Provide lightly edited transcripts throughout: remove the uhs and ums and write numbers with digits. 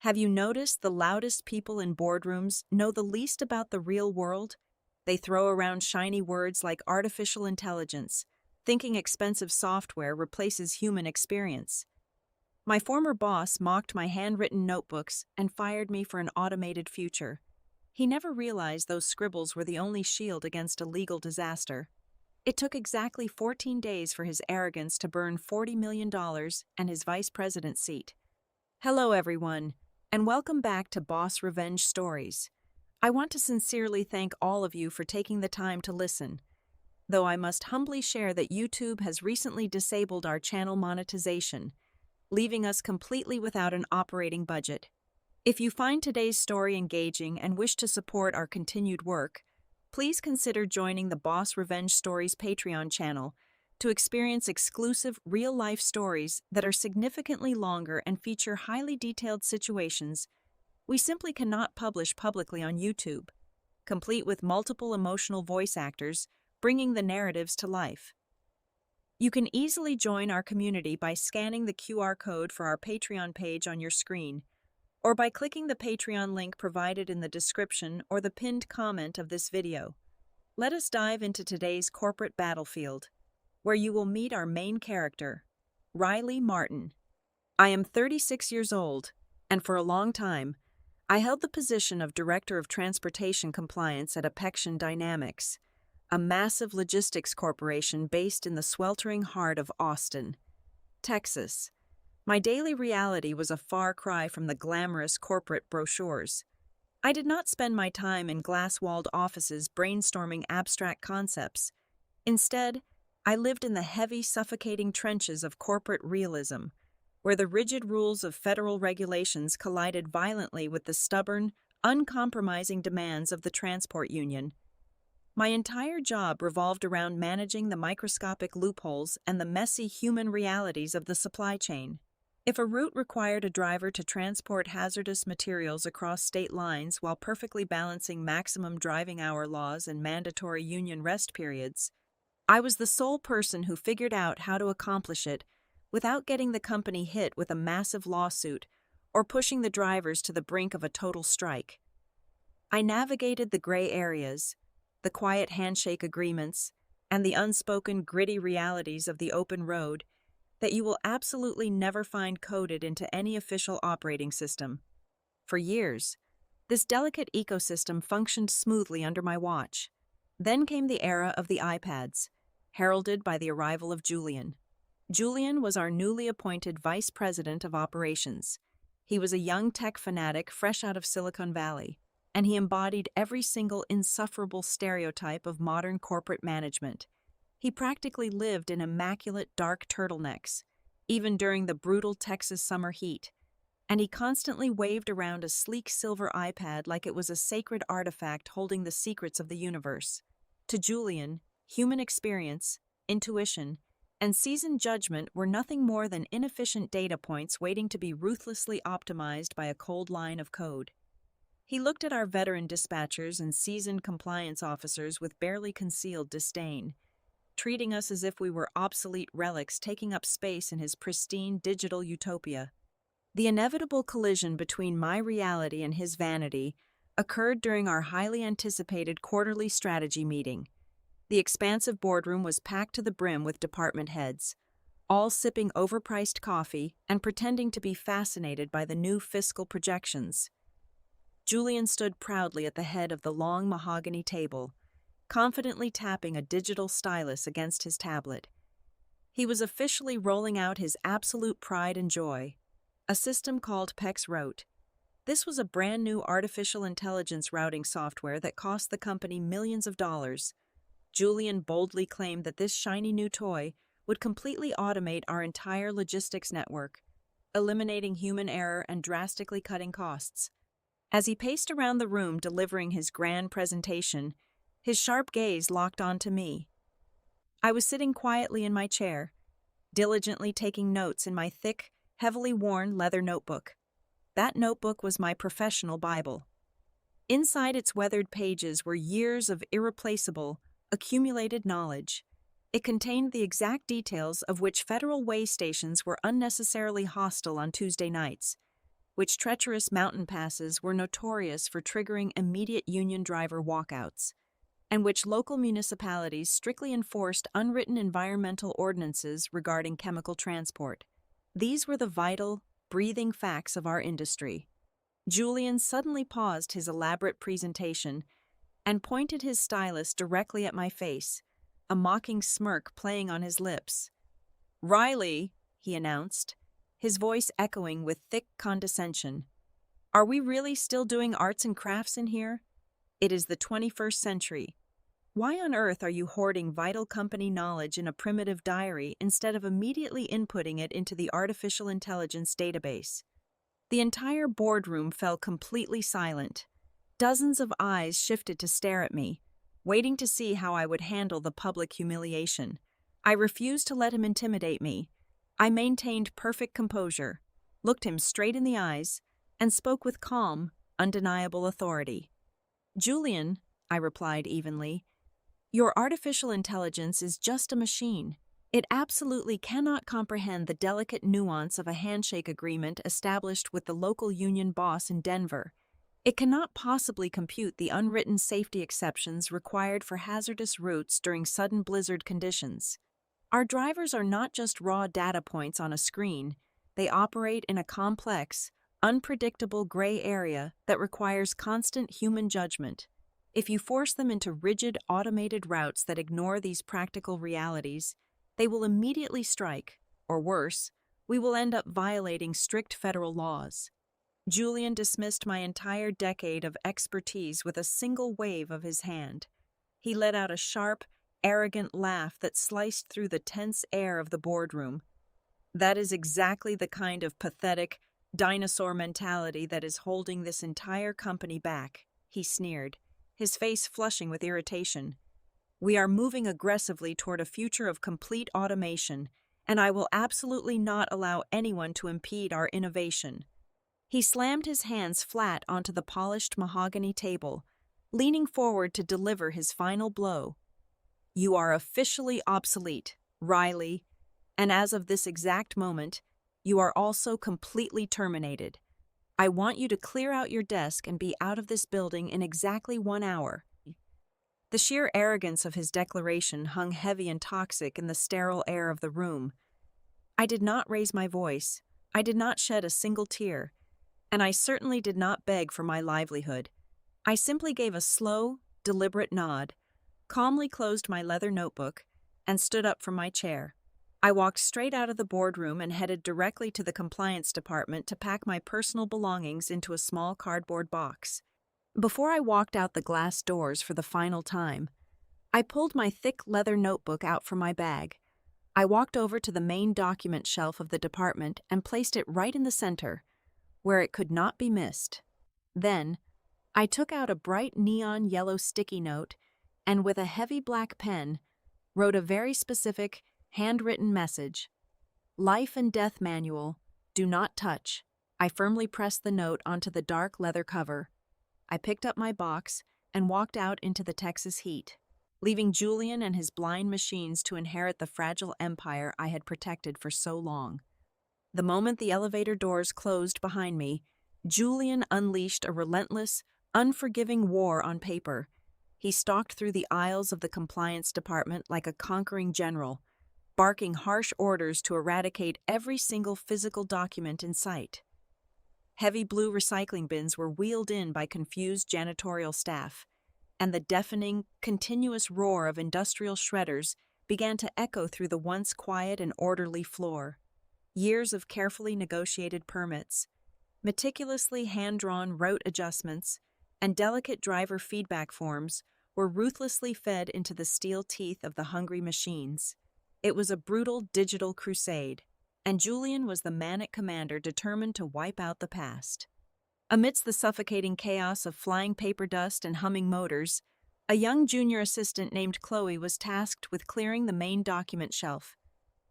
Have you noticed the loudest people in boardrooms know the least about the real world? They throw around shiny words like artificial intelligence, thinking expensive software replaces human experience. My former boss mocked my handwritten notebooks and fired me for an automated future. He never realized those scribbles were the only shield against a legal disaster. It took exactly 14 days for his arrogance to burn $40 million and his vice president seat. Hello, everyone, and welcome back to Boss Revenge Stories. I want to sincerely thank all of you for taking the time to listen, though I must humbly share that YouTube has recently disabled our channel monetization, leaving us completely without an operating budget. If you find today's story engaging and wish to support our continued work, please consider joining the Boss Revenge Stories Patreon channel to experience exclusive real-life stories that are significantly longer and feature highly detailed situations we simply cannot publish publicly on YouTube, complete with multiple emotional voice actors bringing the narratives to life. You can easily join our community by scanning the QR code for our Patreon page on your screen, or by clicking the Patreon link provided in the description or the pinned comment of this video. Let us dive into today's corporate battlefield, where you will meet our main character, Riley Martin. I am 36 years old, and for a long time, I held the position of Director of Transportation Compliance at Apexion Dynamics, a massive logistics corporation based in the sweltering heart of Austin, Texas. My daily reality was a far cry from the glamorous corporate brochures. I did not spend my time in glass-walled offices brainstorming abstract concepts. Instead, I lived in the heavy, suffocating trenches of corporate realism, where the rigid rules of federal regulations collided violently with the stubborn, uncompromising demands of the transport union. My entire job revolved around managing the microscopic loopholes and the messy human realities of the supply chain. If a route required a driver to transport hazardous materials across state lines while perfectly balancing maximum driving hour laws and mandatory union rest periods, I was the sole person who figured out how to accomplish it without getting the company hit with a massive lawsuit or pushing the drivers to the brink of a total strike. I navigated the gray areas, the quiet handshake agreements, and the unspoken gritty realities of the open road that you will absolutely never find coded into any official operating system. For years, this delicate ecosystem functioned smoothly under my watch. Then came the era of the iPads, heralded by the arrival of Julian. Julian was our newly appointed Vice President of Operations. He was a young tech fanatic fresh out of Silicon Valley, and he embodied every single insufferable stereotype of modern corporate management. He practically lived in immaculate dark turtlenecks, even during the brutal Texas summer heat, and he constantly waved around a sleek silver iPad like it was a sacred artifact holding the secrets of the universe. To Julian, human experience, intuition, and seasoned judgment were nothing more than inefficient data points waiting to be ruthlessly optimized by a cold line of code. He looked at our veteran dispatchers and seasoned compliance officers with barely concealed disdain, treating us as if we were obsolete relics taking up space in his pristine digital utopia. The inevitable collision between my reality and his vanity occurred during our highly anticipated quarterly strategy meeting. The expansive boardroom was packed to the brim with department heads, all sipping overpriced coffee and pretending to be fascinated by the new fiscal projections. Julian stood proudly at the head of the long mahogany table, confidently tapping a digital stylus against his tablet. He was officially rolling out his absolute pride and joy, a system called PEX Route. This was a brand new artificial intelligence routing software that cost the company millions of dollars. Julian boldly claimed that this shiny new toy would completely automate our entire logistics network, eliminating human error and drastically cutting costs. As he paced around the room delivering his grand presentation, his sharp gaze locked onto me. I was sitting quietly in my chair, diligently taking notes in my thick, heavily worn leather notebook. That notebook was my professional Bible. Inside its weathered pages were years of irreplaceable, accumulated knowledge. It contained the exact details of which federal way stations were unnecessarily hostile on Tuesday nights, which treacherous mountain passes were notorious for triggering immediate union driver walkouts, and which local municipalities strictly enforced unwritten environmental ordinances regarding chemical transport. These were the vital, breathing facts of our industry. Julian suddenly paused his elaborate presentation and pointed his stylus directly at my face, a mocking smirk playing on his lips. "Riley," he announced, his voice echoing with thick condescension, "are we really still doing arts and crafts in here? It is the 21st century. Why on earth are you hoarding vital company knowledge in a primitive diary instead of immediately inputting it into the artificial intelligence database?" The entire boardroom fell completely silent. Dozens of eyes shifted to stare at me, waiting to see how I would handle the public humiliation. I refused to let him intimidate me. I maintained perfect composure, looked him straight in the eyes, and spoke with calm, undeniable authority. "Julian," I replied evenly, "your artificial intelligence is just a machine. It absolutely cannot comprehend the delicate nuance of a handshake agreement established with the local union boss in Denver. It cannot possibly compute the unwritten safety exceptions required for hazardous routes during sudden blizzard conditions. Our drivers are not just raw data points on a screen. They operate in a complex, unpredictable gray area that requires constant human judgment. If you force them into rigid, automated routes that ignore these practical realities, they will immediately strike, or worse, we will end up violating strict federal laws." Julian dismissed my entire decade of expertise with a single wave of his hand. He let out a sharp, arrogant laugh that sliced through the tense air of the boardroom. "That is exactly the kind of pathetic, dinosaur mentality that is holding this entire company back," he sneered, his face flushing with irritation. "We are moving aggressively toward a future of complete automation, and I will absolutely not allow anyone to impede our innovation." He slammed his hands flat onto the polished mahogany table, leaning forward to deliver his final blow. "You are officially obsolete, Riley, and as of this exact moment, you are also completely terminated. I want you to clear out your desk and be out of this building in exactly 1 hour." The sheer arrogance of his declaration hung heavy and toxic in the sterile air of the room. I did not raise my voice, I did not shed a single tear, and I certainly did not beg for my livelihood. I simply gave a slow, deliberate nod, calmly closed my leather notebook, and stood up from my chair. I walked straight out of the boardroom and headed directly to the compliance department to pack my personal belongings into a small cardboard box. Before I walked out the glass doors for the final time, I pulled my thick leather notebook out from my bag. I walked over to the main document shelf of the department and placed it right in the center, where it could not be missed. Then, I took out a bright neon yellow sticky note and with a heavy black pen, wrote a very specific, handwritten message. "Life and Death Manual, do not touch." I firmly pressed the note onto the dark leather cover. I picked up my box and walked out into the Texas heat, leaving Julian and his blind machines to inherit the fragile empire I had protected for so long. The moment the elevator doors closed behind me, Julian unleashed a relentless, unforgiving war on paper. He stalked through the aisles of the compliance department like a conquering general, barking harsh orders to eradicate every single physical document in sight. Heavy blue recycling bins were wheeled in by confused janitorial staff, and the deafening, continuous roar of industrial shredders began to echo through the once quiet and orderly floor. Years of carefully negotiated permits, meticulously hand-drawn route adjustments, and delicate driver feedback forms were ruthlessly fed into the steel teeth of the hungry machines. It was a brutal digital crusade, and Julian was the manic commander determined to wipe out the past. Amidst the suffocating chaos of flying paper dust and humming motors, a young junior assistant named Chloe was tasked with clearing the main document shelf.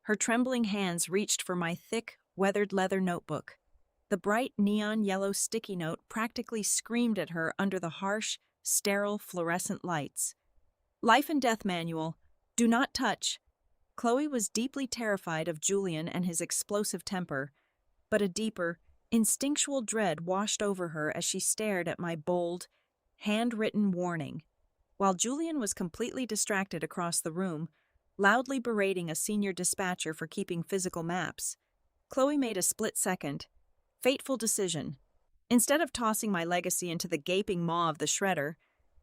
Her trembling hands reached for my thick, weathered leather notebook. The bright neon yellow sticky note practically screamed at her under the harsh, sterile fluorescent lights. "Life and Death Manual, do not touch." Chloe was deeply terrified of Julian and his explosive temper, but a deeper, Instinctual dread washed over her as she stared at my bold, handwritten warning, while Julian was completely distracted across the room, loudly berating a senior dispatcher for keeping physical maps. Chloe made a split-second, fateful decision. Instead of tossing my legacy into the gaping maw of the shredder,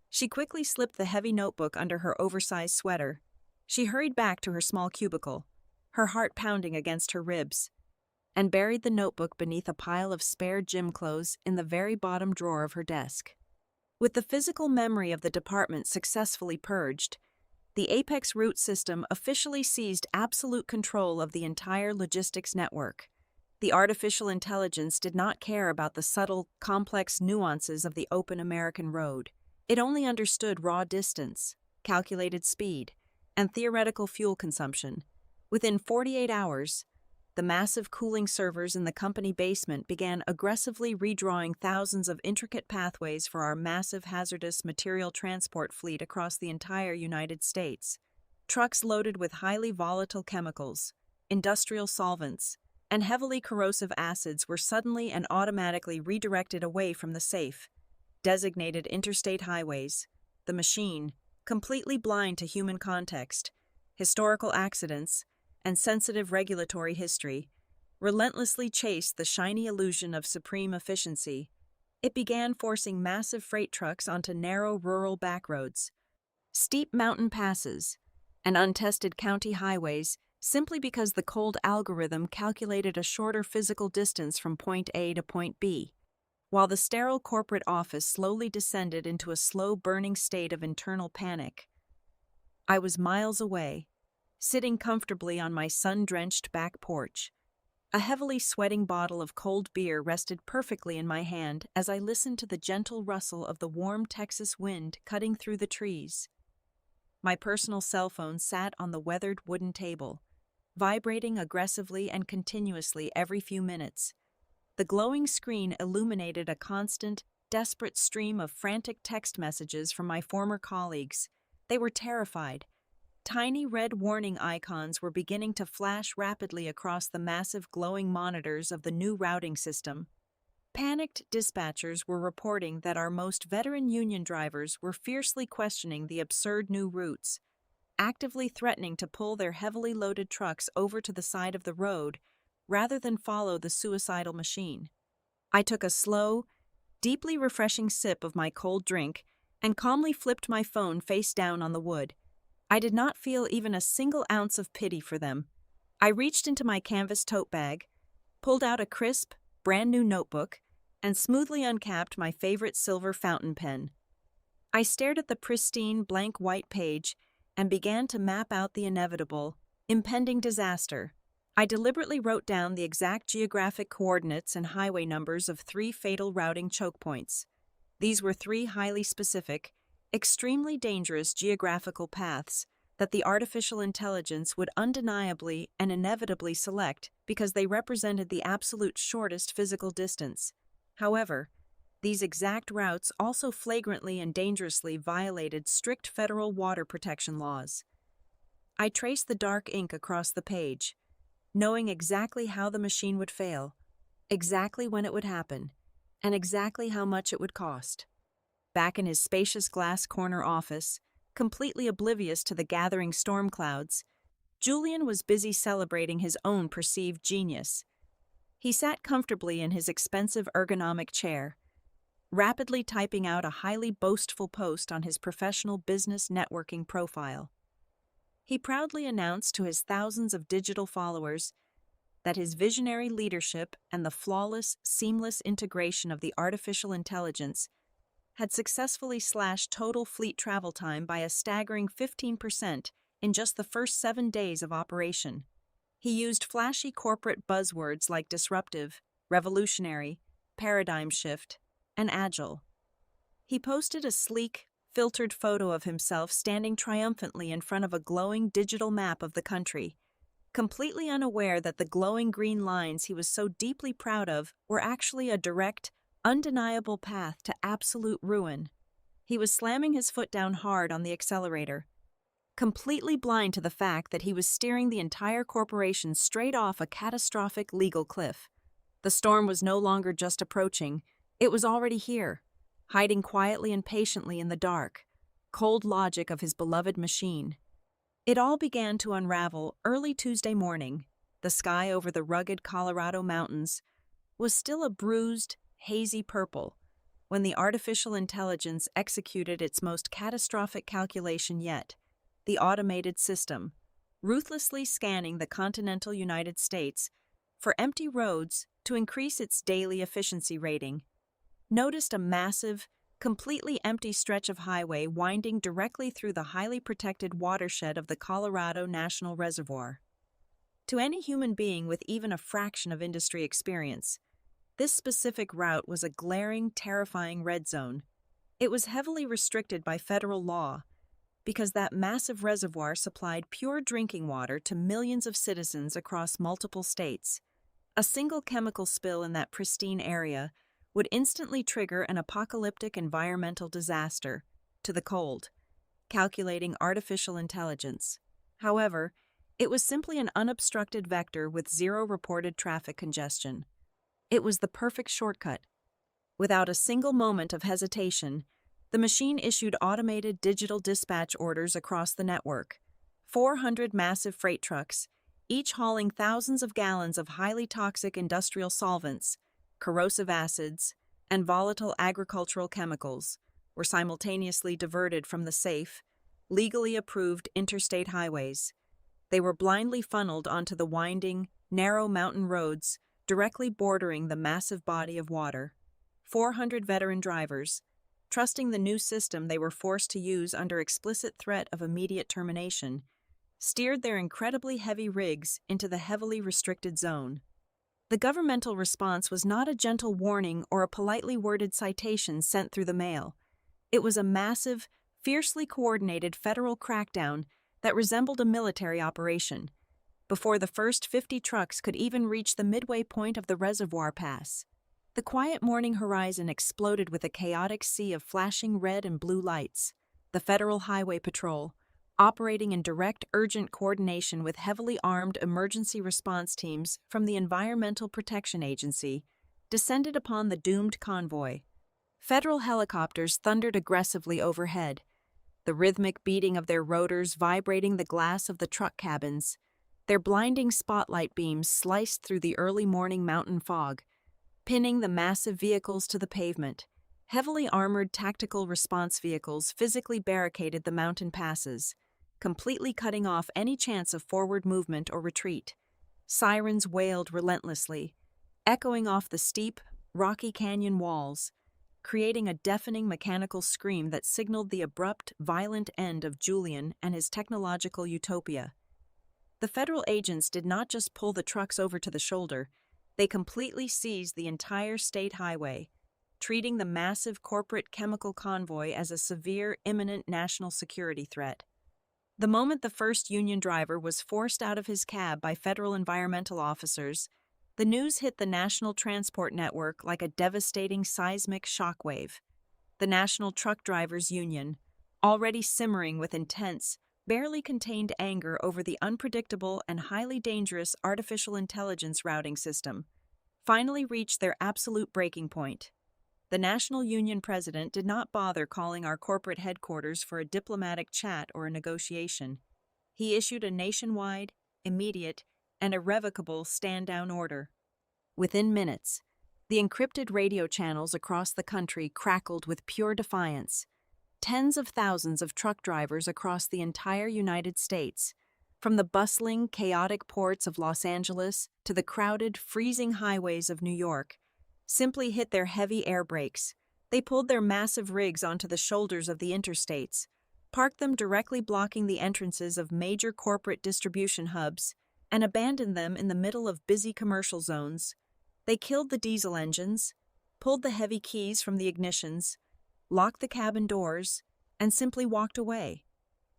she quickly slipped the heavy notebook under her oversized sweater. She hurried back to her small cubicle, her heart pounding against her ribs, and buried the notebook beneath a pile of spare gym clothes in the very bottom drawer of her desk. With the physical memory of the department successfully purged, the Apex route system officially seized absolute control of the entire logistics network. The artificial intelligence did not care about the subtle, complex nuances of the open American road. It only understood raw distance, calculated speed, and theoretical fuel consumption. Within 48 hours, the massive cooling servers in the company basement began aggressively redrawing thousands of intricate pathways for our massive hazardous material transport fleet across the entire United States. Trucks loaded with highly volatile chemicals, industrial solvents, and heavily corrosive acids were suddenly and automatically redirected away from the safe, designated interstate highways. The machine, completely blind to human context, historical accidents, and sensitive regulatory history, relentlessly chased the shiny illusion of supreme efficiency. It began forcing massive freight trucks onto narrow rural backroads, steep mountain passes, and untested county highways simply because the cold algorithm calculated a shorter physical distance from point A to point B, while the sterile corporate office slowly descended into a slow-burning state of internal panic. I was miles away, sitting comfortably on my sun-drenched back porch. A heavily sweating bottle of cold beer rested perfectly in my hand as I listened to the gentle rustle of the warm Texas wind cutting through the trees. My personal cell phone sat on the weathered wooden table, vibrating aggressively and continuously every few minutes. The glowing screen illuminated a constant, desperate stream of frantic text messages from my former colleagues. They were terrified. Tiny red warning icons were beginning to flash rapidly across the massive glowing monitors of the new routing system. Panicked dispatchers were reporting that our most veteran union drivers were fiercely questioning the absurd new routes, actively threatening to pull their heavily loaded trucks over to the side of the road rather than follow the suicidal machine. I took a slow, deeply refreshing sip of my cold drink and calmly flipped my phone face down on the wood. I did not feel even a single ounce of pity for them. I reached into my canvas tote bag, pulled out a crisp, brand-new notebook, and smoothly uncapped my favorite silver fountain pen. I stared at the pristine, blank white page and began to map out the inevitable, impending disaster. I deliberately wrote down the exact geographic coordinates and highway numbers of 3 fatal routing choke points. These were 3 highly specific, extremely dangerous geographical paths that the artificial intelligence would undeniably and inevitably select because they represented the absolute shortest physical distance. However, these exact routes also flagrantly and dangerously violated strict federal water protection laws. I traced the dark ink across the page, knowing exactly how the machine would fail, exactly when it would happen, and exactly how much it would cost. Back in his spacious glass corner office, completely oblivious to the gathering storm clouds, Julian was busy celebrating his own perceived genius. He sat comfortably in his expensive ergonomic chair, rapidly typing out a highly boastful post on his professional business networking profile. He proudly announced to his thousands of digital followers that his visionary leadership and the flawless, seamless integration of the artificial intelligence had successfully slashed total fleet travel time by a staggering 15% in just the first 7 days of operation. He used flashy corporate buzzwords like disruptive, revolutionary, paradigm shift, and agile. He posted a sleek, filtered photo of himself standing triumphantly in front of a glowing digital map of the country, completely unaware that the glowing green lines he was so deeply proud of were actually a direct, undeniable path to absolute ruin. He was slamming his foot down hard on the accelerator, completely blind to the fact that he was steering the entire corporation straight off a catastrophic legal cliff. The storm was no longer just approaching, it was already here, hiding quietly and patiently in the dark, cold logic of his beloved machine. It all began to unravel early Tuesday morning. The sky over the rugged Colorado mountains was still a bruised, hazy purple when the artificial intelligence executed its most catastrophic calculation yet, the automated system, ruthlessly scanning the continental United States for empty roads to increase its daily efficiency rating, noticed a massive, completely empty stretch of highway winding directly through the highly protected watershed of the Colorado National Reservoir. To any human being with even a fraction of industry experience, this specific route was a glaring, terrifying red zone. It was heavily restricted by federal law because that massive reservoir supplied pure drinking water to millions of citizens across multiple states. A single chemical spill in that pristine area would instantly trigger an apocalyptic environmental disaster to the cold, calculating artificial intelligence. However, it was simply an unobstructed vector with zero reported traffic congestion. It was the perfect shortcut. Without a single moment of hesitation, the machine issued automated digital dispatch orders across the network. 400 massive freight trucks, each hauling thousands of gallons of highly toxic industrial solvents, corrosive acids, and volatile agricultural chemicals, were simultaneously diverted from the safe, legally approved interstate highways. They were blindly funneled onto the winding, narrow mountain roads directly bordering the massive body of water. 400 veteran drivers, trusting the new system they were forced to use under explicit threat of immediate termination, steered their incredibly heavy rigs into the heavily restricted zone. The governmental response was not a gentle warning or a politely worded citation sent through the mail. It was a massive, fiercely coordinated federal crackdown that resembled a military operation. Before the first 50 trucks could even reach the midway point of the reservoir pass, the quiet morning horizon exploded with a chaotic sea of flashing red and blue lights. The Federal Highway Patrol, operating in direct, urgent coordination with heavily armed emergency response teams from the Environmental Protection Agency, descended upon the doomed convoy. Federal helicopters thundered aggressively overhead, the rhythmic beating of their rotors vibrating the glass of the truck cabins. Their blinding spotlight beams sliced through the early morning mountain fog, pinning the massive vehicles to the pavement. Heavily armored tactical response vehicles physically barricaded the mountain passes, completely cutting off any chance of forward movement or retreat. Sirens wailed relentlessly, echoing off the steep, rocky canyon walls, creating a deafening mechanical scream that signaled the abrupt, violent end of Julian and his technological utopia. The federal agents did not just pull the trucks over to the shoulder, they completely seized the entire state highway, treating the massive corporate chemical convoy as a severe, imminent national security threat. The moment the first union driver was forced out of his cab by federal environmental officers, the news hit the national transport network like a devastating seismic shockwave. The National Truck Drivers Union, already simmering with intense, barely contained anger over the unpredictable and highly dangerous artificial intelligence routing system, finally reached their absolute breaking point. The National Union president did not bother calling our corporate headquarters for a diplomatic chat or a negotiation. He issued a nationwide, immediate, and irrevocable stand-down order. Within minutes, the encrypted radio channels across the country crackled with pure defiance. Tens of thousands of truck drivers across the entire United States, from the bustling, chaotic ports of Los Angeles to the crowded, freezing highways of New York, simply hit their heavy air brakes. They pulled their massive rigs onto the shoulders of the interstates, parked them directly blocking the entrances of major corporate distribution hubs, and abandoned them in the middle of busy commercial zones. They killed the diesel engines, pulled the heavy keys from the ignitions, locked the cabin doors, and simply walked away.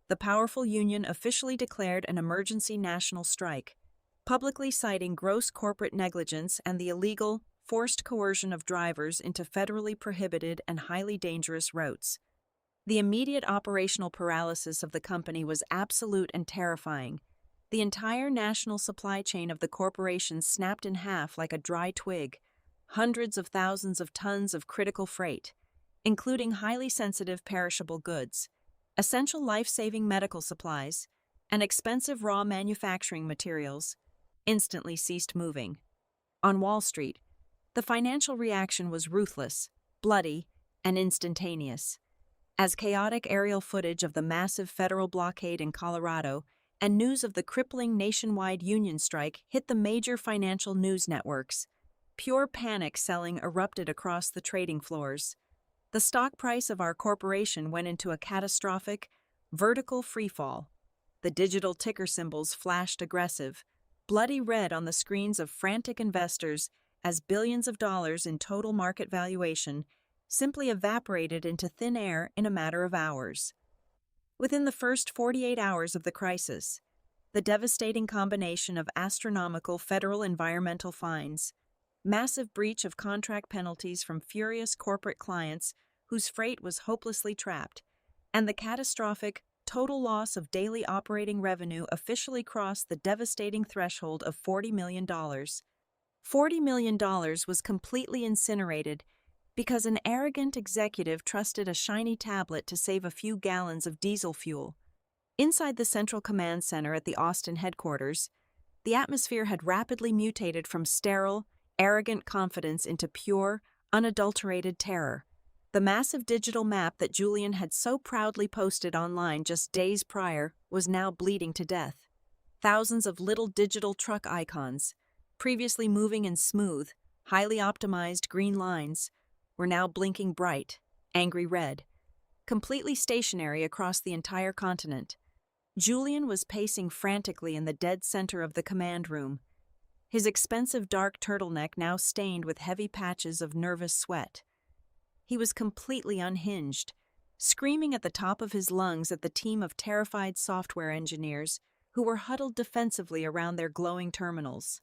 The powerful union officially declared an emergency national strike, publicly citing gross corporate negligence and the illegal, forced coercion of drivers into federally prohibited and highly dangerous routes. The immediate operational paralysis of the company was absolute and terrifying. The entire national supply chain of the corporation snapped in half like a dry twig, hundreds of thousands of tons of critical freight, including highly sensitive perishable goods, essential life-saving medical supplies, and expensive raw manufacturing materials, instantly ceased moving. On Wall Street, the financial reaction was ruthless, bloody, and instantaneous. As chaotic aerial footage of the massive federal blockade in Colorado and news of the crippling nationwide union strike hit the major financial news networks, pure panic selling erupted across the trading floors. The stock price of our corporation went into a catastrophic, vertical freefall. The digital ticker symbols flashed aggressive, bloody red on the screens of frantic investors as billions of dollars in total market valuation simply evaporated into thin air in a matter of hours. Within the first 48 hours of the crisis, the devastating combination of astronomical federal environmental fines, massive breach of contract penalties from furious corporate clients whose freight was hopelessly trapped, and the catastrophic total loss of daily operating revenue officially crossed the devastating threshold of $40 million. $40 million was completely incinerated because an arrogant executive trusted a shiny tablet to save a few gallons of diesel fuel. Inside the Central Command Center at the Austin headquarters, the atmosphere had rapidly mutated from sterile, arrogant confidence into pure, unadulterated terror. The massive digital map that Julian had so proudly posted online just days prior was now bleeding to death. Thousands of little digital truck icons, previously moving in smooth, highly optimized green lines, were now blinking bright, angry red, completely stationary across the entire continent. Julian was pacing frantically in the dead center of the command room, his expensive dark turtleneck now stained with heavy patches of nervous sweat. He was completely unhinged, screaming at the top of his lungs at the team of terrified software engineers who were huddled defensively around their glowing terminals.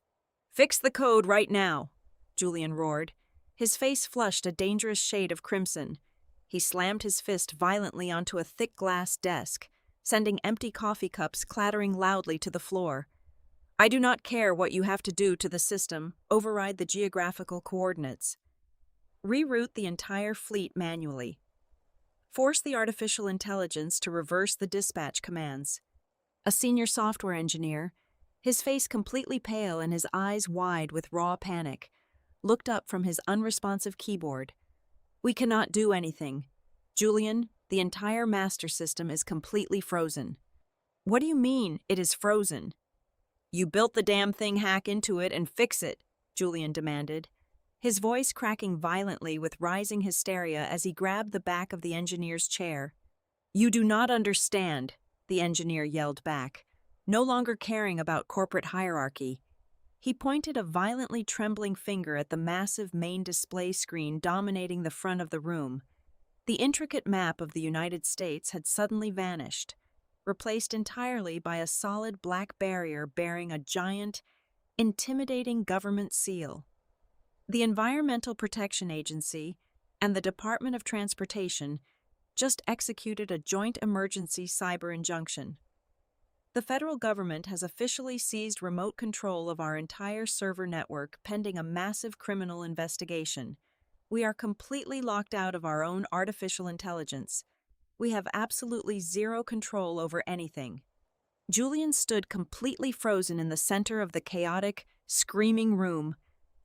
"Fix the code right now," Julian roared. His face flushed a dangerous shade of crimson. He slammed his fist violently onto a thick glass desk, sending empty coffee cups clattering loudly to the floor. "I do not care what you have to do to the system. Override the geographical coordinates. Reroute the entire fleet manually. Force the artificial intelligence to reverse the dispatch commands." A senior software engineer, his face completely pale and his eyes wide with raw panic, looked up from his unresponsive keyboard. "We cannot do anything. Julian, the entire master system is completely frozen." "What do you mean, it is frozen?" "You built the damn thing, hack into it and fix it," Julian demanded, his voice cracking violently with rising hysteria as he grabbed the back of the engineer's chair. "You do not understand," the engineer yelled back, no longer caring about corporate hierarchy. He pointed a violently trembling finger at the massive main display screen dominating the front of the room. The intricate map of the United States had suddenly vanished, replaced entirely by a solid black barrier bearing a giant, intimidating government seal. The Environmental Protection Agency and the Department of Transportation just executed a joint emergency cyber injunction. The federal government has officially seized remote control of our entire server network pending a massive criminal investigation. We are completely locked out of our own artificial intelligence. We have absolutely zero control over anything. Julian stood completely frozen in the center of the chaotic, screaming room,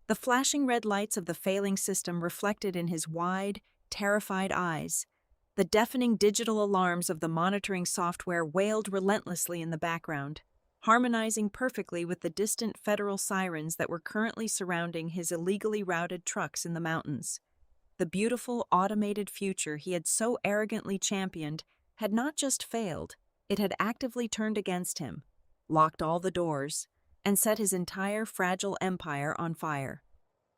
the flashing red lights of the failing system reflected in his wide, terrified eyes. The deafening digital alarms of the monitoring software wailed relentlessly in the background, harmonizing perfectly with the distant federal sirens that were currently surrounding his illegally routed trucks in the mountains. The beautiful, automated future he had so arrogantly championed had not just failed, it had actively turned against him, locked all the doors, and set his entire fragile empire on fire.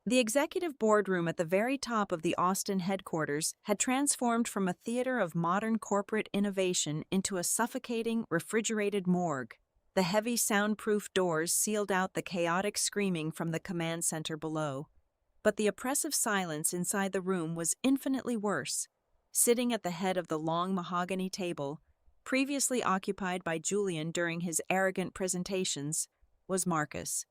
The executive boardroom at the very top of the Austin headquarters had transformed from a theater of modern corporate innovation into a suffocating, refrigerated morgue. The heavy soundproof doors sealed out the chaotic screaming from the command center below. But the oppressive silence inside the room was infinitely worse. Sitting at the head of the long mahogany table, previously occupied by Julian during his arrogant presentations, was Marcus.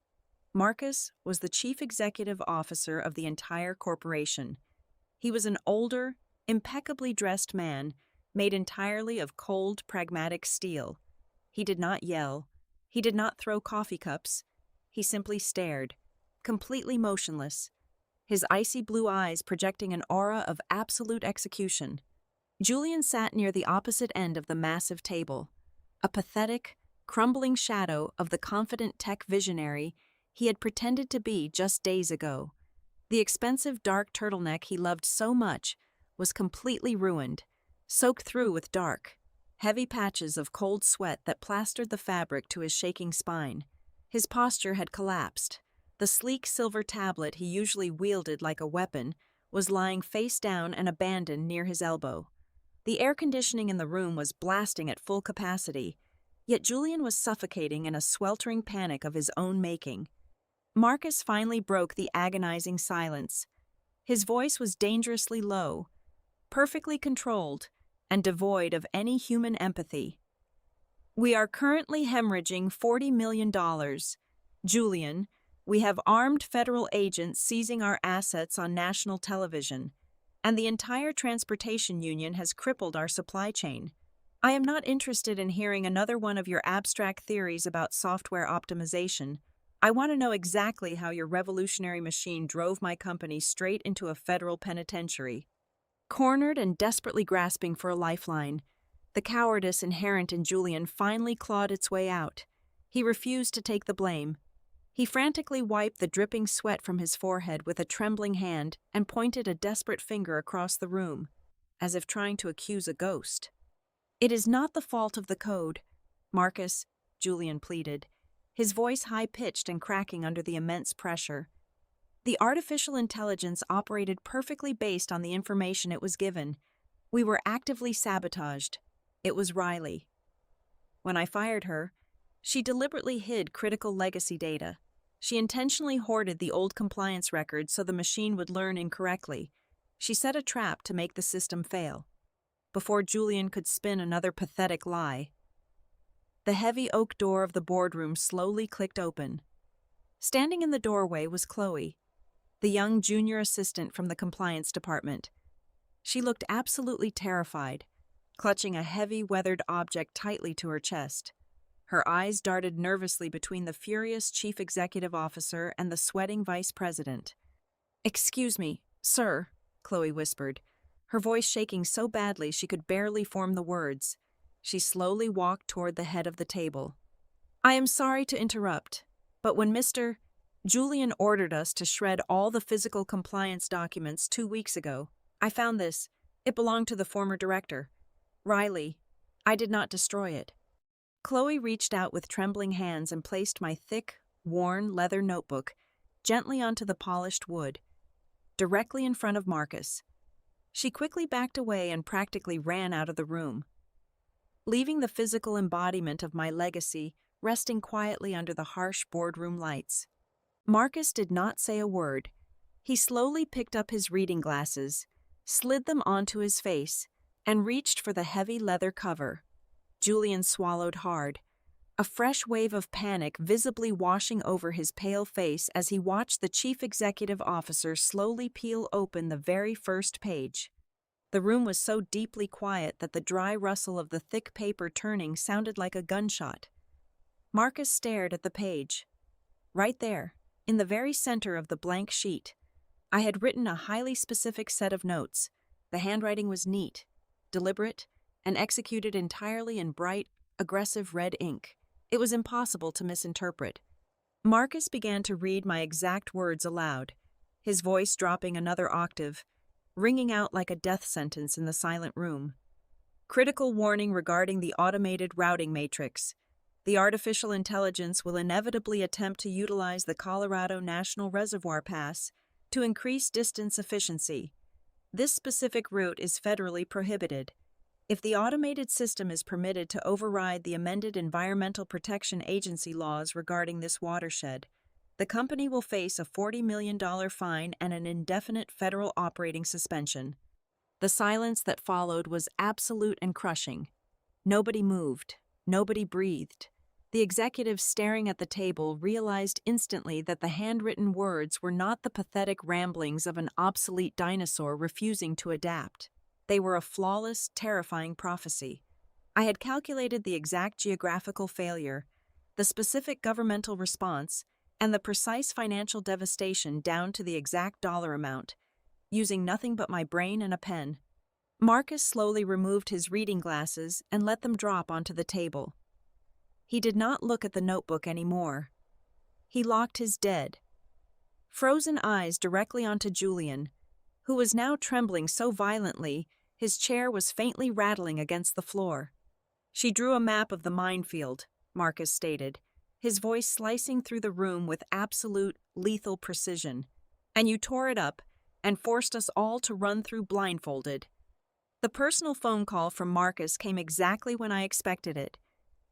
Marcus was the chief executive officer of the entire corporation. He was an older, impeccably dressed man, made entirely of cold, pragmatic steel. He did not yell. He did not throw coffee cups. He simply stared, completely motionless, his icy blue eyes projecting an aura of absolute execution. Julian sat near the opposite end of the massive table, a pathetic, crumbling shadow of the confident tech visionary he had pretended to be just days ago. The expensive dark turtleneck he loved so much was completely ruined, soaked through with dark, heavy patches of cold sweat that plastered the fabric to his shaking spine. His posture had collapsed. The sleek silver tablet he usually wielded like a weapon was lying face down and abandoned near his elbow. The air conditioning in the room was blasting at full capacity, yet Julian was suffocating in a sweltering panic of his own making. Marcus finally broke the agonizing silence. His voice was dangerously low, perfectly controlled, and devoid of any human empathy. "We are currently hemorrhaging $40 million. Julian, we have armed federal agents seizing our assets on national television, and the entire transportation union has crippled our supply chain. I am not interested in hearing another one of your abstract theories about software optimization. I want to know exactly how your revolutionary machine drove my company straight into a federal penitentiary." Cornered and desperately grasping for a lifeline, the cowardice inherent in Julian finally clawed its way out. He refused to take the blame. He frantically wiped the dripping sweat from his forehead with a trembling hand and pointed a desperate finger across the room, as if trying to accuse a ghost. "It is not the fault of the code, Marcus," Julian pleaded, his voice high-pitched and cracking under the immense pressure. "The artificial intelligence operated perfectly based on the information it was given. We were actively sabotaged. It was Riley. When I fired her, she deliberately hid critical legacy data. She intentionally hoarded the old compliance records so the machine would learn incorrectly. She set a trap to make the system fail." Before Julian could spin another pathetic lie, the heavy oak door of the boardroom slowly clicked open. Standing in the doorway was Chloe, the young junior assistant from the compliance department. She looked absolutely terrified, clutching a heavy, weathered object tightly to her chest. Her eyes darted nervously between the furious chief executive officer and the sweating vice president. "Excuse me, sir," Chloe whispered, her voice shaking so badly she could barely form the words. She slowly walked toward the head of the table. "I am sorry to interrupt, but when Mr. Julian ordered us to shred all the physical compliance documents 2 weeks ago, I found this. It belonged to the former director, Riley. I did not destroy it." Chloe reached out with trembling hands and placed my thick, worn leather notebook gently onto the polished wood, directly in front of Marcus. She quickly backed away and practically ran out of the room, leaving the physical embodiment of my legacy resting quietly under the harsh boardroom lights. Marcus did not say a word. He slowly picked up his reading glasses, slid them onto his face, and reached for the heavy leather cover. Julian swallowed hard, a fresh wave of panic visibly washing over his pale face as he watched the chief executive officer slowly peel open the very first page. The room was so deeply quiet that the dry rustle of the thick paper turning sounded like a gunshot. Marcus stared at the page. Right there, in the very center of the blank sheet, I had written a highly specific set of notes. The handwriting was neat, deliberate, and executed entirely in bright, aggressive red ink. It was impossible to misinterpret. Marcus began to read my exact words aloud, his voice dropping another octave, ringing out like a death sentence in the silent room. "Critical warning regarding the automated routing matrix. The artificial intelligence will inevitably attempt to utilize the Colorado National Reservoir Pass to increase distance efficiency. This specific route is federally prohibited. If the automated system is permitted to override the amended Environmental Protection Agency laws regarding this watershed, the company will face a $40 million fine and an indefinite federal operating suspension." The silence that followed was absolute and crushing. Nobody moved. Nobody breathed. The executive staring at the table realized instantly that the handwritten words were not the pathetic ramblings of an obsolete dinosaur refusing to adapt. They were a flawless, terrifying prophecy. I had calculated the exact geographical failure, the specific governmental response, and the precise financial devastation down to the exact dollar amount, using nothing but my brain and a pen. Marcus slowly removed his reading glasses and let them drop onto the table. He did not look at the notebook anymore. He locked his dead, frozen eyes directly onto Julian, who was now trembling so violently his chair was faintly rattling against the floor. "She drew a map of the minefield," Marcus stated, his voice slicing through the room with absolute, lethal precision. "And you tore it up and forced us all to run through blindfolded." The personal phone call from Marcus came exactly when I expected it.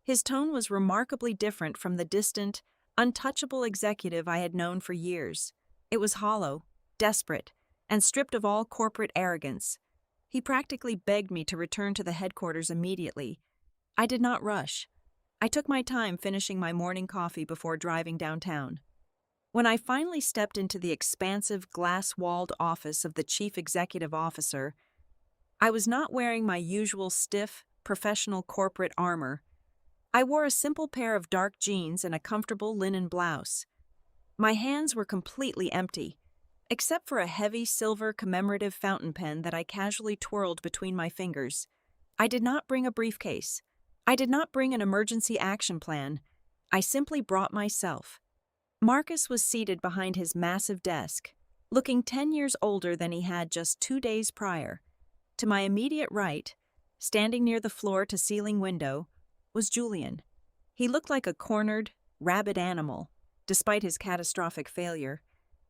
His tone was remarkably different from the distant, untouchable executive I had known for years. It was hollow, desperate, and stripped of all corporate arrogance. He practically begged me to return to the headquarters immediately. I did not rush. I took my time finishing my morning coffee before driving downtown. When I finally stepped into the expansive, glass-walled office of the chief executive officer, I was not wearing my usual stiff, professional corporate armor. I wore a simple pair of dark jeans and a comfortable linen blouse. My hands were completely empty, except for a heavy silver commemorative fountain pen that I casually twirled between my fingers. I did not bring a briefcase. I did not bring an emergency action plan. I simply brought myself. Marcus was seated behind his massive desk, looking 10 years older than he had just 2 days prior. To my immediate right, standing near the floor-to-ceiling window, was Julian. He looked like a cornered, rabid animal, despite his catastrophic failure.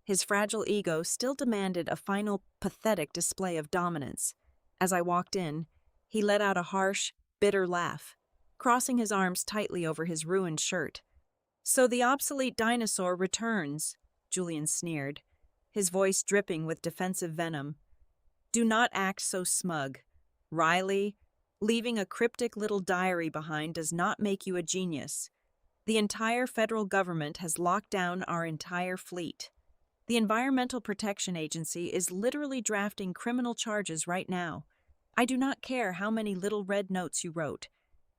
His fragile ego still demanded a final, pathetic display of dominance. As I walked in, he let out a harsh, bitter laugh, crossing his arms tightly over his ruined shirt. "So the obsolete dinosaur returns," Julian sneered, his voice dripping with defensive venom. "Do not act so smug. Riley, leaving a cryptic little diary behind does not make you a genius. The entire federal government has locked down our entire fleet. The Environmental Protection Agency is literally drafting criminal charges right now. I do not care how many little red notes you wrote.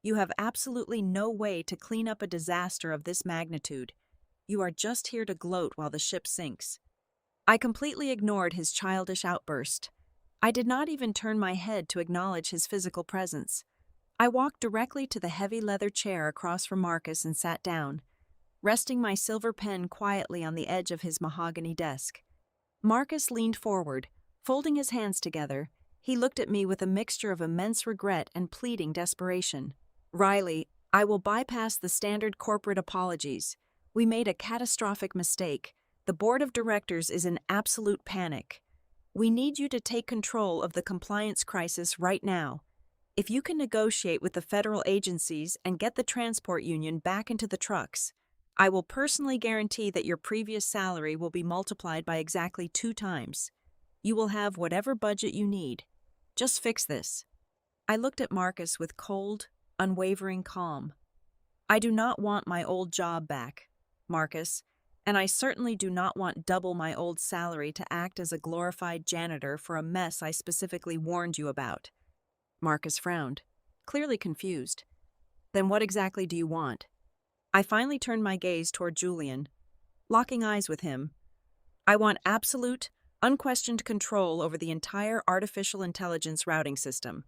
You have absolutely no way to clean up a disaster of this magnitude. You are just here to gloat while the ship sinks." I completely ignored his childish outburst. I did not even turn my head to acknowledge his physical presence. I walked directly to the heavy leather chair across from Marcus and sat down, resting my silver pen quietly on the edge of his mahogany desk. Marcus leaned forward, folding his hands together. He looked at me with a mixture of immense regret and pleading desperation. "Riley, I will bypass the standard corporate apologies. We made a catastrophic mistake. The board of directors is in absolute panic. We need you to take control of the compliance crisis right now. If you can negotiate with the federal agencies and get the transport union back into the trucks, I will personally guarantee that your previous salary will be multiplied by exactly 2 times. You will have whatever budget you need. Just fix this." I looked at Marcus with cold, unwavering calm. "I do not want my old job back, Marcus, and I certainly do not want double my old salary to act as a glorified janitor for a mess I specifically warned you about." Marcus frowned, clearly confused. "Then what exactly do you want?" I finally turned my gaze toward Julian, locking eyes with him. "I want absolute, unquestioned control over the entire artificial intelligence routing system.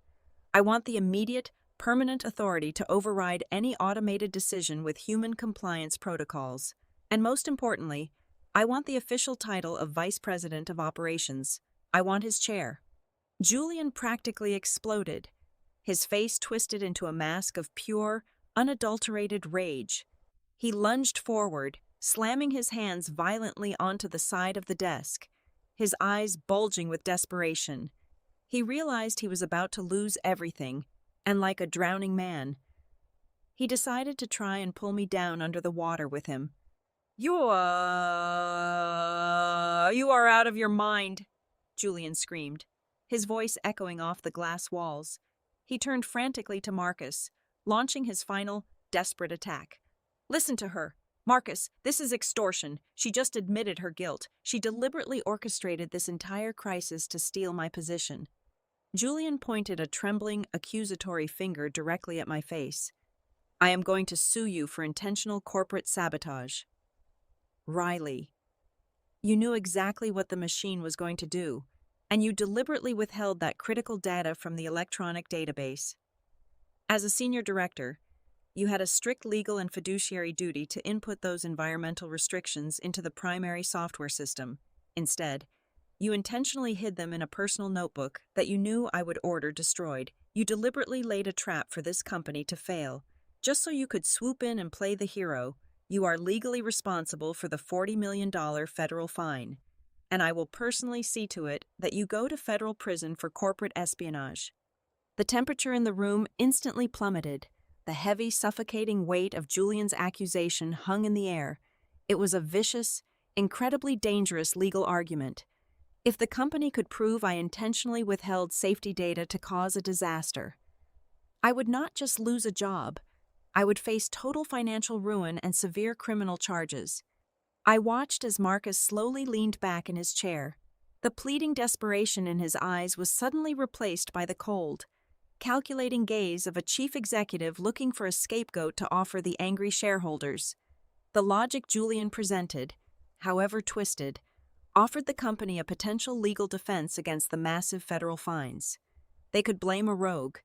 I want the immediate, permanent authority to override any automated decision with human compliance protocols. And most importantly, I want the official title of Vice President of Operations. I want his chair." Julian practically exploded. His face twisted into a mask of pure, unadulterated rage. He lunged forward, slamming his hands violently onto the side of the desk, his eyes bulging with desperation. He realized he was about to lose everything, and like a drowning man, he decided to try and pull me down under the water with him. You are out of your mind," Julian screamed, his voice echoing off the glass walls. He turned frantically to Marcus, launching his final, desperate attack. Listen to her. Marcus, this is extortion. She just admitted her guilt. She deliberately orchestrated this entire crisis to steal my position. Julian pointed a trembling, accusatory finger directly at my face. I am going to sue you for intentional corporate sabotage. Riley, you knew exactly what the machine was going to do, and you deliberately withheld that critical data from the electronic database. As a senior director, you had a strict legal and fiduciary duty to input those environmental restrictions into the primary software system. Instead, you intentionally hid them in a personal notebook that you knew I would order destroyed. You deliberately laid a trap for this company to fail, just so you could swoop in and play the hero. You are legally responsible for the $40 million federal fine, and I will personally see to it that you go to federal prison for corporate espionage. The temperature in the room instantly plummeted. The heavy, suffocating weight of Julian's accusation hung in the air. It was a vicious, incredibly dangerous legal argument. If the company could prove I intentionally withheld safety data to cause a disaster, I would not just lose a job, I would face total financial ruin and severe criminal charges. I watched as Marcus slowly leaned back in his chair. The pleading desperation in his eyes was suddenly replaced by the cold, calculating gaze of a chief executive looking for a scapegoat to offer the angry shareholders. The logic Julian presented, however twisted, offered the company a potential legal defense against the massive federal fines. They could blame a rogue,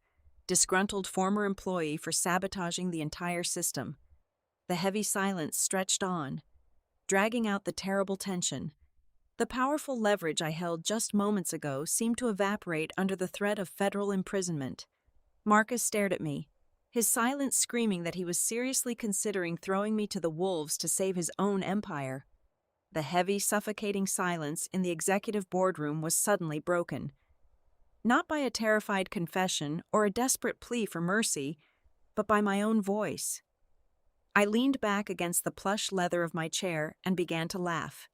disgruntled former employee for sabotaging the entire system. The heavy silence stretched on, dragging out the terrible tension. The powerful leverage I held just moments ago seemed to evaporate under the threat of federal imprisonment. Marcus stared at me, his silence screaming that he was seriously considering throwing me to the wolves to save his own empire. The heavy, suffocating silence in the executive boardroom was suddenly broken. Not by a terrified confession or a desperate plea for mercy, but by my own voice. I leaned back against the plush leather of my chair and began to laugh.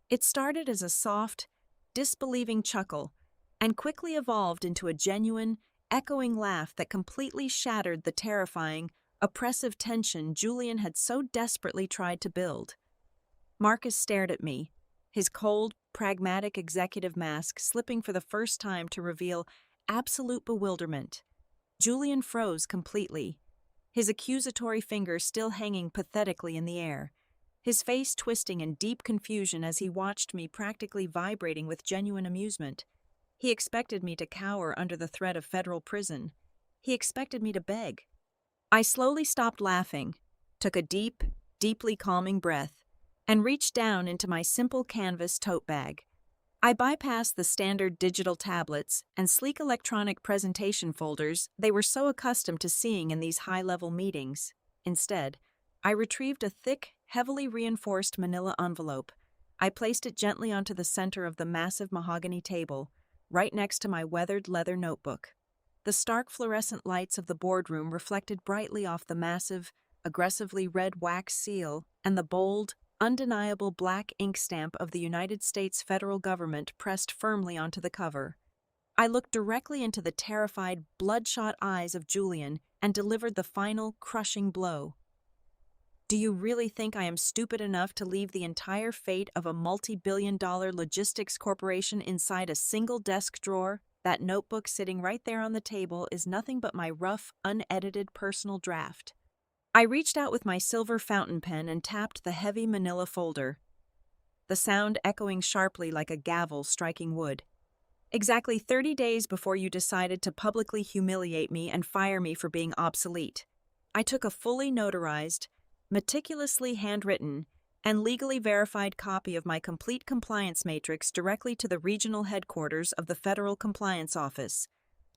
It started as a soft, disbelieving chuckle and quickly evolved into a genuine, echoing laugh that completely shattered the terrifying, oppressive tension Julian had so desperately tried to build. Marcus stared at me, his cold, pragmatic executive mask slipping for the first time to reveal absolute bewilderment. Julian froze completely, his accusatory finger still hanging pathetically in the air, his face twisting in deep confusion as he watched me practically vibrating with genuine amusement. He expected me to cower under the threat of federal prison. He expected me to beg. I slowly stopped laughing, took a deep, deeply calming breath, and reached down into my simple canvas tote bag. I bypassed the standard digital tablets and sleek electronic presentation folders they were so accustomed to seeing in these high-level meetings. Instead, I retrieved a thick, heavily reinforced manila envelope. I placed it gently onto the center of the massive mahogany table, right next to my weathered leather notebook. The stark fluorescent lights of the boardroom reflected brightly off the massive, aggressively red wax seal and the bold, undeniable black ink stamp of the United States federal government pressed firmly onto the cover. I looked directly into the terrified, bloodshot eyes of Julian and delivered the final, crushing blow. Do you really think I am stupid enough to leave the entire fate of a multi-billion-dollar logistics corporation inside a single desk drawer? That notebook sitting right there on the table is nothing but my rough, unedited personal draft. I reached out with my silver fountain pen and tapped the heavy manila folder, the sound echoing sharply like a gavel striking wood. Exactly 30 days before you decided to publicly humiliate me and fire me for being obsolete, I took a fully notarized, meticulously handwritten, and legally verified copy of my complete compliance matrix directly to the regional headquarters of the Federal Compliance Office.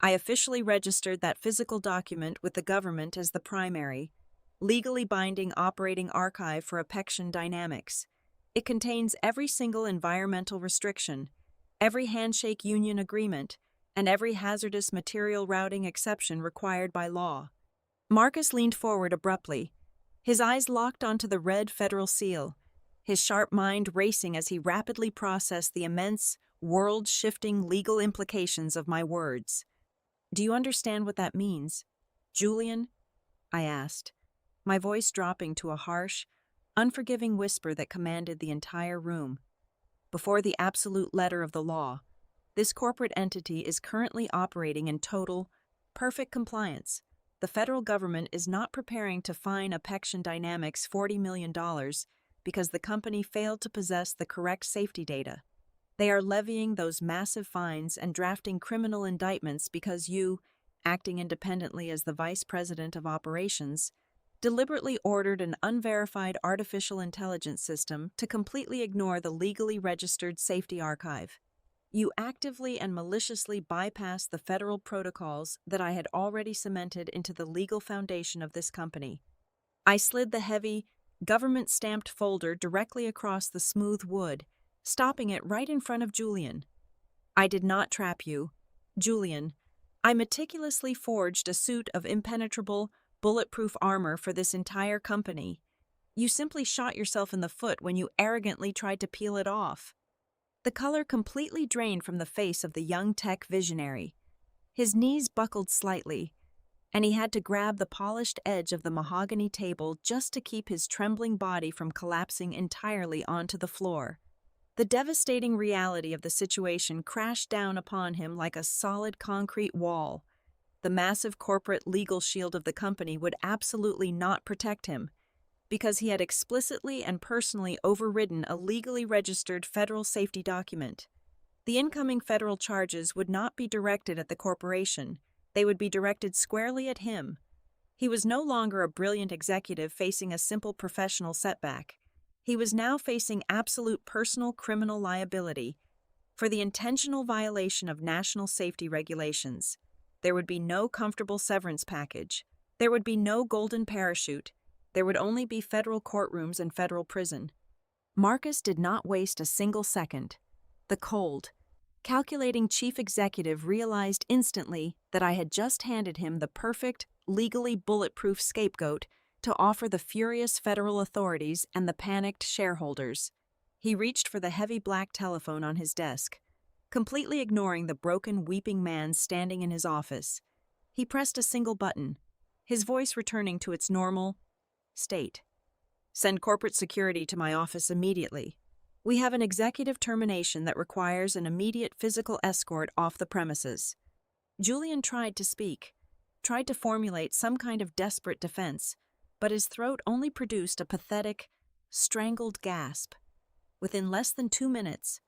I officially registered that physical document with the government as the primary, legally binding operating archive for Apexion Dynamics. It contains every single environmental restriction, every handshake union agreement, and every hazardous material routing exception required by law. Marcus leaned forward abruptly, his eyes locked onto the red federal seal, his sharp mind racing as he rapidly processed the immense, world-shifting legal implications of my words. Do you understand what that means? Julian? I asked, my voice dropping to a harsh, unforgiving whisper that commanded the entire room. Before the absolute letter of the law, this corporate entity is currently operating in total, perfect compliance. The federal government is not preparing to fine Apexion Dynamics $40 million because the company failed to possess the correct safety data. They are levying those massive fines and drafting criminal indictments because you, acting independently as the vice president of operations, deliberately ordered an unverified artificial intelligence system to completely ignore the legally registered safety archive. You actively and maliciously bypassed the federal protocols that I had already cemented into the legal foundation of this company. I slid the heavy, government-stamped folder directly across the smooth wood, stopping it right in front of Julian. I did not trap you. Julian, I meticulously forged a suit of impenetrable, bulletproof armor for this entire company. You simply shot yourself in the foot when you arrogantly tried to peel it off. The color completely drained from the face of the young tech visionary. His knees buckled slightly, and he had to grab the polished edge of the mahogany table just to keep his trembling body from collapsing entirely onto the floor. The devastating reality of the situation crashed down upon him like a solid concrete wall. The massive corporate legal shield of the company would absolutely not protect him, because he had explicitly and personally overridden a legally registered federal safety document. The incoming federal charges would not be directed at the corporation. They would be directed squarely at him. He was no longer a brilliant executive facing a simple professional setback. He was now facing absolute personal criminal liability for the intentional violation of national safety regulations. There would be no comfortable severance package. There would be no golden parachute. There would only be federal courtrooms and federal prison. Marcus did not waste a single second. The cold, calculating chief executive realized instantly that I had just handed him the perfect, legally bulletproof scapegoat to offer the furious federal authorities and the panicked shareholders. He reached for the heavy black telephone on his desk, completely ignoring the broken, weeping man standing in his office. He pressed a single button, his voice returning to its normal state. Send corporate security to my office immediately. We have an executive termination that requires an immediate physical escort off the premises. Julian tried to speak, tried to formulate some kind of desperate defense, but his throat only produced a pathetic, strangled gasp. Within less than 2 minutes,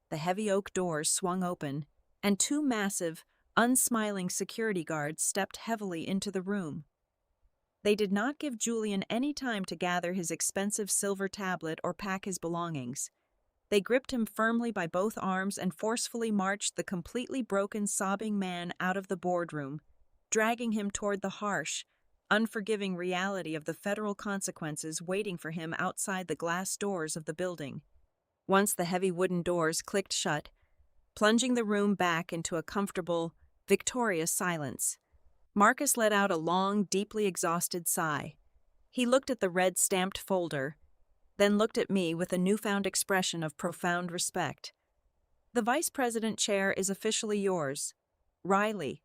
the heavy oak doors swung open, and 2 massive, unsmiling security guards stepped heavily into the room. They did not give Julian any time to gather his expensive silver tablet or pack his belongings. They gripped him firmly by both arms and forcefully marched the completely broken, sobbing man out of the boardroom, dragging him toward the harsh, unforgiving reality of the federal consequences waiting for him outside the glass doors of the building. Once the heavy wooden doors clicked shut, plunging the room back into a comfortable, victorious silence, Marcus let out a long, deeply exhausted sigh. He looked at the red-stamped folder, then looked at me with a newfound expression of profound respect. The vice president chair is officially yours, Riley,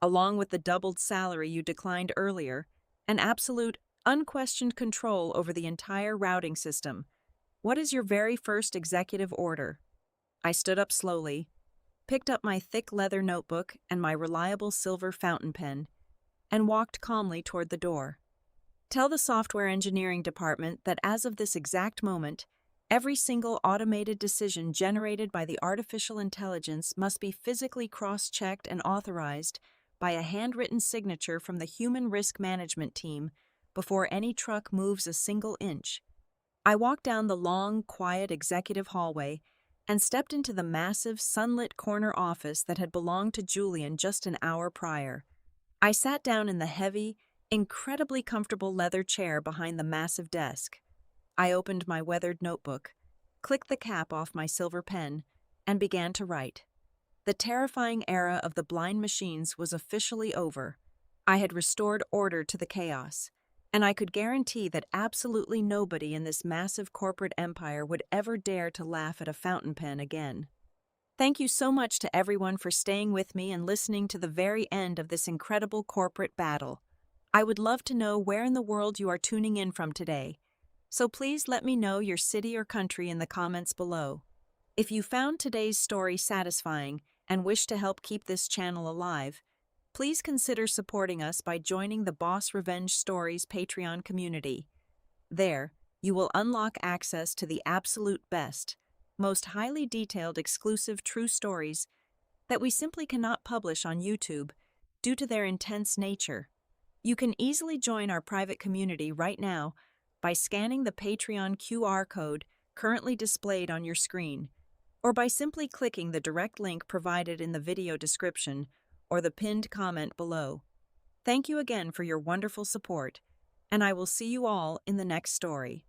along with the doubled salary you declined earlier, and absolute, unquestioned control over the entire routing system. What is your very first executive order? I stood up slowly, picked up my thick leather notebook and my reliable silver fountain pen, and walked calmly toward the door. Tell the software engineering department that as of this exact moment, every single automated decision generated by the artificial intelligence must be physically cross-checked and authorized by a handwritten signature from the human risk management team before any truck moves a single inch. I walked down the long, quiet executive hallway and stepped into the massive, sunlit corner office that had belonged to Julian just an hour prior. I sat down in the heavy, incredibly comfortable leather chair behind the massive desk. I opened my weathered notebook, clicked the cap off my silver pen, and began to write. The terrifying era of the blind machines was officially over. I had restored order to the chaos, and I could guarantee that absolutely nobody in this massive corporate empire would ever dare to laugh at a fountain pen again. Thank you so much to everyone for staying with me and listening to the very end of this incredible corporate battle. I would love to know where in the world you are tuning in from today. So please let me know your city or country in the comments below. If you found today's story satisfying and wish to help keep this channel alive, please consider supporting us by joining the Boss Revenge Stories Patreon community. There, you will unlock access to the absolute best, most highly detailed exclusive true stories that we simply cannot publish on YouTube due to their intense nature. You can easily join our private community right now by scanning the Patreon QR code currently displayed on your screen, or by simply clicking the direct link provided in the video description or the pinned comment below. Thank you again for your wonderful support, and I will see you all in the next story.